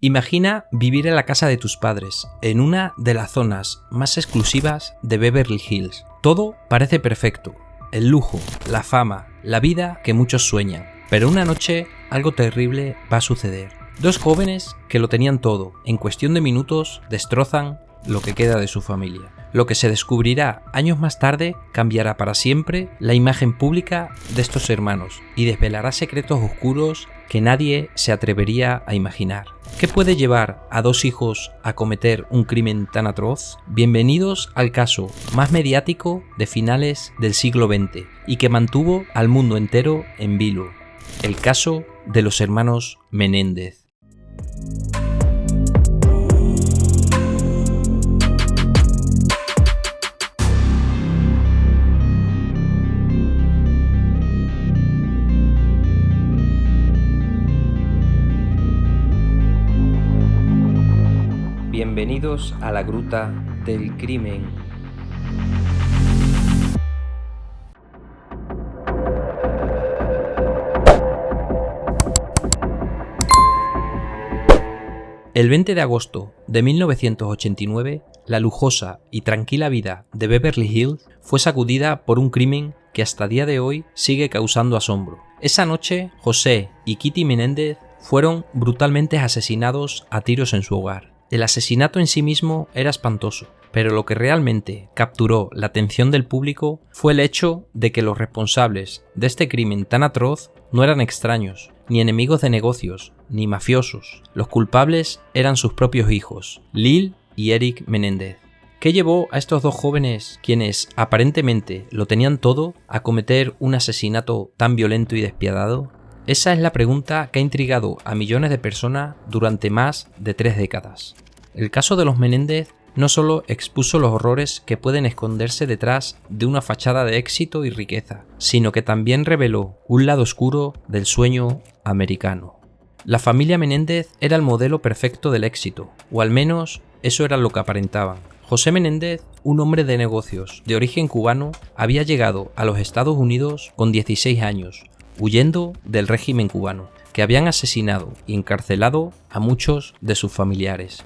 Imagina vivir en la casa de tus padres, en una de las zonas más exclusivas de Beverly Hills. Todo parece perfecto, el lujo, la fama, la vida que muchos sueñan. Pero una noche algo terrible va a suceder. Dos jóvenes que lo tenían todo, en cuestión de minutos destrozan lo que queda de su familia. Lo que se descubrirá años más tarde cambiará para siempre la imagen pública de estos hermanos y desvelará secretos oscuros que nadie se atrevería a imaginar. ¿Qué puede llevar a dos hijos a cometer un crimen tan atroz? Bienvenidos al caso más mediático de finales del siglo XX y que mantuvo al mundo entero en vilo. El caso de los hermanos Menéndez. Bienvenidos a la Gruta del Crimen. El 20 de agosto de 1989, la lujosa y tranquila vida de Beverly Hills fue sacudida por un crimen que hasta día de hoy sigue causando asombro. Esa noche, José y Kitty Menéndez fueron brutalmente asesinados a tiros en su hogar. El asesinato en sí mismo era espantoso, pero lo que realmente capturó la atención del público fue el hecho de que los responsables de este crimen tan atroz no eran extraños, ni enemigos de negocios, ni mafiosos. Los culpables eran sus propios hijos, Lil y Eric Menéndez. ¿Qué llevó a estos dos jóvenes, quienes aparentemente lo tenían todo, a cometer un asesinato tan violento y despiadado? Esa es la pregunta que ha intrigado a millones de personas durante más de 3 décadas. El caso de los Menéndez no solo expuso los horrores que pueden esconderse detrás de una fachada de éxito y riqueza, sino que también reveló un lado oscuro del sueño americano. La familia Menéndez era el modelo perfecto del éxito, o al menos eso era lo que aparentaban. José Menéndez, un hombre de negocios de origen cubano, había llegado a los Estados Unidos con 16 años, huyendo del régimen cubano, que habían asesinado y encarcelado a muchos de sus familiares.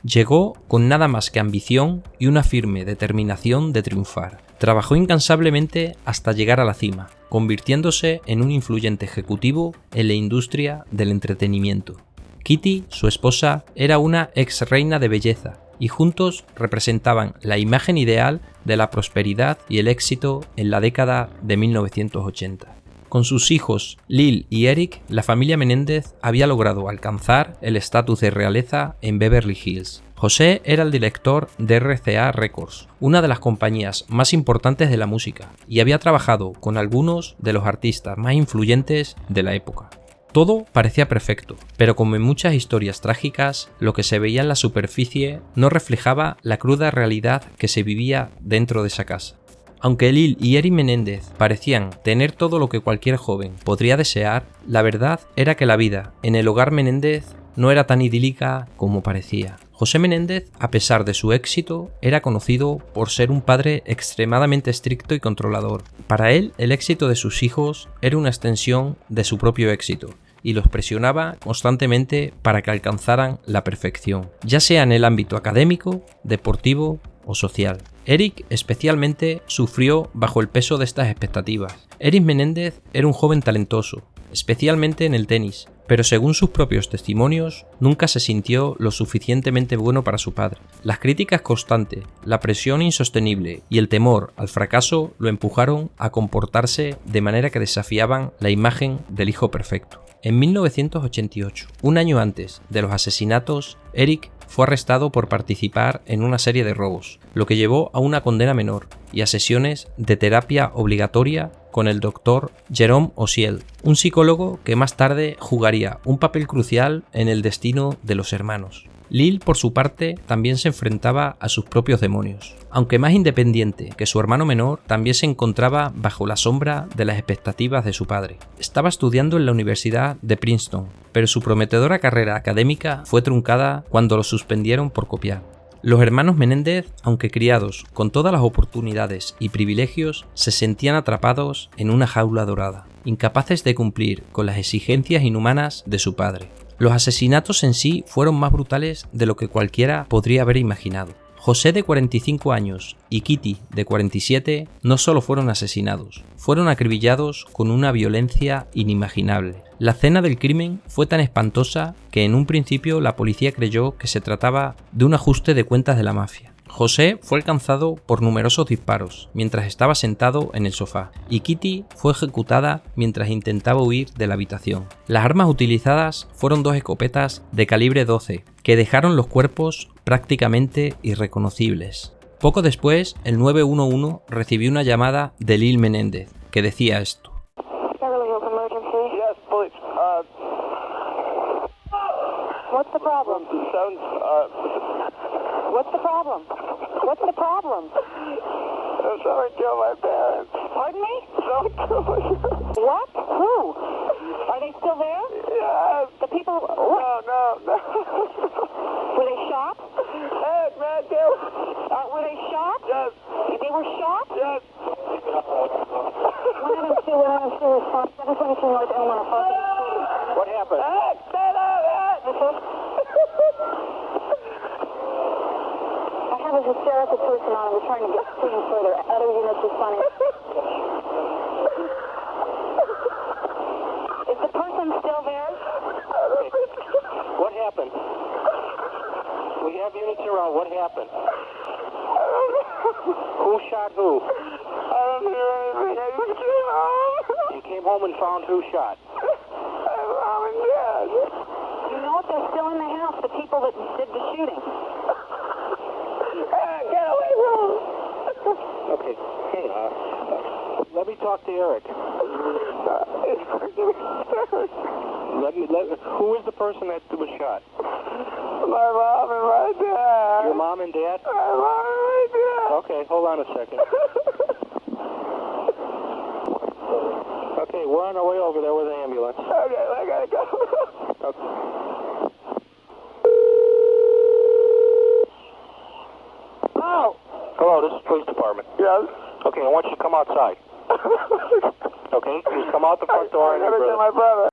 Llegó con nada más que ambición y una firme determinación de triunfar. Trabajó incansablemente hasta llegar a la cima, convirtiéndose en un influyente ejecutivo en la industria del entretenimiento. Kitty, su esposa, era una ex reina de belleza y juntos representaban la imagen ideal de la prosperidad y el éxito en la década de 1980. Con sus hijos Lil y Eric, la familia Menéndez había logrado alcanzar el estatus de realeza en Beverly Hills. José era el director de RCA Records, una de las compañías más importantes de la música, y había trabajado con algunos de los artistas más influyentes de la época. Todo parecía perfecto, pero como en muchas historias trágicas, lo que se veía en la superficie no reflejaba la cruda realidad que se vivía dentro de esa casa. Aunque Lil y Eric Menéndez parecían tener todo lo que cualquier joven podría desear, la verdad era que la vida en el hogar Menéndez no era tan idílica como parecía. José Menéndez, a pesar de su éxito, era conocido por ser un padre extremadamente estricto y controlador. Para él, el éxito de sus hijos era una extensión de su propio éxito, y los presionaba constantemente para que alcanzaran la perfección, ya sea en el ámbito académico, deportivo o social. Eric especialmente sufrió bajo el peso de estas expectativas. Eric Menéndez era un joven talentoso, especialmente en el tenis, pero según sus propios testimonios, nunca se sintió lo suficientemente bueno para su padre. Las críticas constantes, la presión insostenible y el temor al fracaso lo empujaron a comportarse de manera que desafiaban la imagen del hijo perfecto. En 1988, un año antes de los asesinatos, Eric fue arrestado por participar en una serie de robos, lo que llevó a una condena menor y a sesiones de terapia obligatoria con el Dr. Jerome Osiel, un psicólogo que más tarde jugaría un papel crucial en el destino de los hermanos. Lil, por su parte, también se enfrentaba a sus propios demonios. Aunque más independiente que su hermano menor, también se encontraba bajo la sombra de las expectativas de su padre. Estaba estudiando en la Universidad de Princeton, pero su prometedora carrera académica fue truncada cuando lo suspendieron por copiar. Los hermanos Menéndez, aunque criados con todas las oportunidades y privilegios, se sentían atrapados en una jaula dorada, incapaces de cumplir con las exigencias inhumanas de su padre. Los asesinatos en sí fueron más brutales de lo que cualquiera podría haber imaginado. José, de 45 años, y Kitty, de 47, no solo fueron asesinados, fueron acribillados con una violencia inimaginable. La escena del crimen fue tan espantosa que en un principio la policía creyó que se trataba de un ajuste de cuentas de la mafia. José fue alcanzado por numerosos disparos mientras estaba sentado en el sofá, y Kitty fue ejecutada mientras intentaba huir de la habitación. Las armas utilizadas fueron 2 escopetas de calibre 12, que dejaron los cuerpos prácticamente irreconocibles. Poco después, el 911 recibió una llamada de Lil Menéndez, que decía esto. What's the problem? What's the problem? What's the problem? Someone killed my parents. Pardon me? Someone killed my parents. What? Who? Are they still there? Yes. The people... No. Were they shot? Hey, man, Were they shot? Yes. They were shot? Yes. 102, 102, response 722 North Elmore. What happened? Hey, stay there, I have a hysterical person on. We're trying to get to him further. Other units responding. Is the person still there? What happened? We have units around. What happened? Who shot who? I don't hear anything. I just came home. You came home and found who shot? Mom and Dad. You know if they're still in the house, the people that did the shooting. Get away from him. Okay. Hey, let me talk to Eric. Who is the person that was shot? My mom and my dad. Your mom and dad? My mom and my dad. Okay, hold on a second. Okay, we're on our way over there with the ambulance. Okay, I gotta go. Okay. Oh. Hello, this is police department. Yes. Okay, I want you to come outside. Okay, just come out the front door and my brother.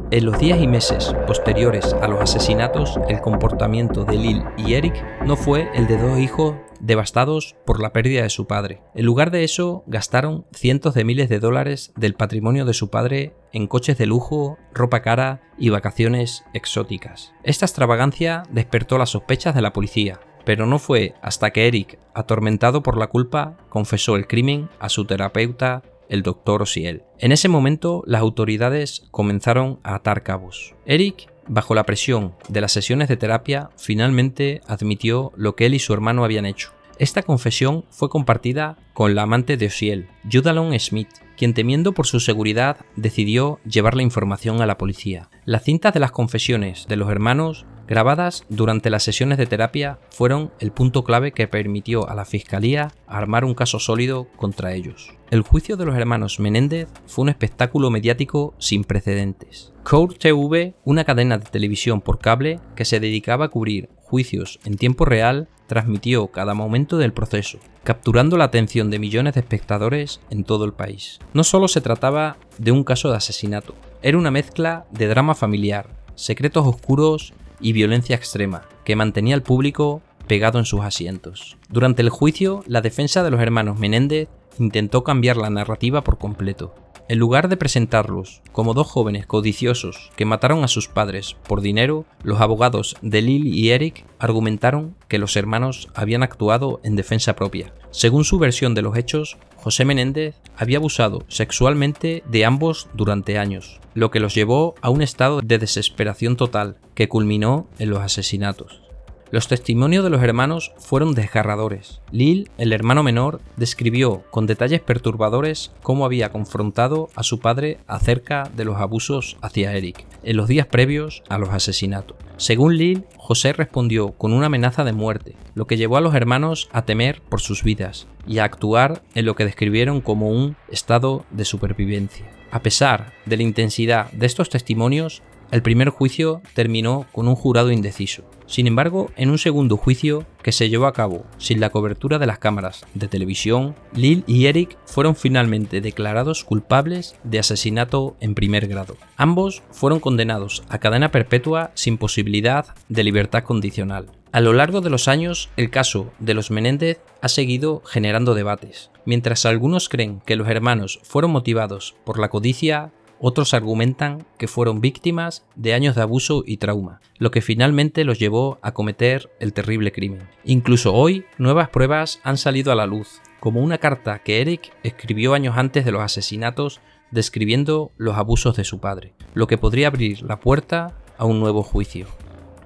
En los días y meses posteriores a los asesinatos, el comportamiento de Lil y Eric no fue el de 2 hijos devastados por la pérdida de su padre. En lugar de eso, gastaron cientos de miles de dólares del patrimonio de su padre en coches de lujo, ropa cara y vacaciones exóticas. Esta extravagancia despertó las sospechas de la policía, pero no fue hasta que Eric, atormentado por la culpa, confesó el crimen a su terapeuta, el Dr. Osiel. En ese momento, las autoridades comenzaron a atar cabos. Eric, bajo la presión de las sesiones de terapia, finalmente admitió lo que él y su hermano habían hecho. Esta confesión fue compartida con la amante de Osiel, Judalon Smith, quien, temiendo por su seguridad, decidió llevar la información a la policía. Las cintas de las confesiones de los hermanos, grabadas durante las sesiones de terapia, fueron el punto clave que permitió a la fiscalía armar un caso sólido contra ellos. El juicio de los hermanos Menéndez fue un espectáculo mediático sin precedentes. Court TV, una cadena de televisión por cable que se dedicaba a cubrir juicios en tiempo real, transmitió cada momento del proceso, capturando la atención de millones de espectadores en todo el país. No solo se trataba de un caso de asesinato, era una mezcla de drama familiar, secretos oscuros y violencia extrema, que mantenía al público pegado en sus asientos. Durante el juicio, la defensa de los hermanos Menéndez intentó cambiar la narrativa por completo. En lugar de presentarlos como 2 jóvenes codiciosos que mataron a sus padres por dinero, los abogados de Lil y Eric argumentaron que los hermanos habían actuado en defensa propia. Según su versión de los hechos, José Menéndez había abusado sexualmente de ambos durante años, lo que los llevó a un estado de desesperación total que culminó en los asesinatos. Los testimonios de los hermanos fueron desgarradores. Lil, el hermano menor, describió con detalles perturbadores cómo había confrontado a su padre acerca de los abusos hacia Eric en los días previos a los asesinatos. Según Lil, José respondió con una amenaza de muerte, lo que llevó a los hermanos a temer por sus vidas y a actuar en lo que describieron como un estado de supervivencia. A pesar de la intensidad de estos testimonios, El primer juicio terminó con un jurado indeciso. Sin embargo, en un segundo juicio, que se llevó a cabo sin la cobertura de las cámaras de televisión, Lil y Eric fueron finalmente declarados culpables de asesinato en primer grado. Ambos fueron condenados a cadena perpetua sin posibilidad de libertad condicional. A lo largo de los años, el caso de los Menéndez ha seguido generando debates. Mientras algunos creen que los hermanos fueron motivados por la codicia, otros argumentan que fueron víctimas de años de abuso y trauma, lo que finalmente los llevó a cometer el terrible crimen. Incluso hoy, nuevas pruebas han salido a la luz, como una carta que Eric escribió años antes de los asesinatos describiendo los abusos de su padre, lo que podría abrir la puerta a un nuevo juicio.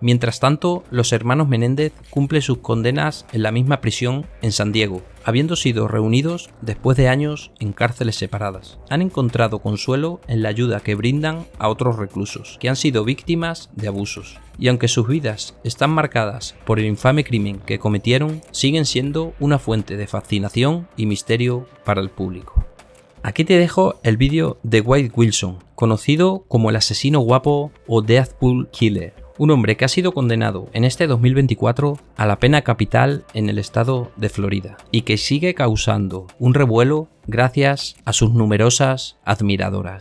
Mientras tanto, los hermanos Menéndez cumplen sus condenas en la misma prisión en San Diego, habiendo sido reunidos después de años en cárceles separadas. Han encontrado consuelo en la ayuda que brindan a otros reclusos, que han sido víctimas de abusos. Y aunque sus vidas están marcadas por el infame crimen que cometieron, siguen siendo una fuente de fascinación y misterio para el público. Aquí te dejo el vídeo de Wade Wilson, conocido como el asesino guapo o Deadpool Killer. Un hombre que ha sido condenado en este 2024 a la pena capital en el estado de Florida y que sigue causando un revuelo gracias a sus numerosas admiradoras.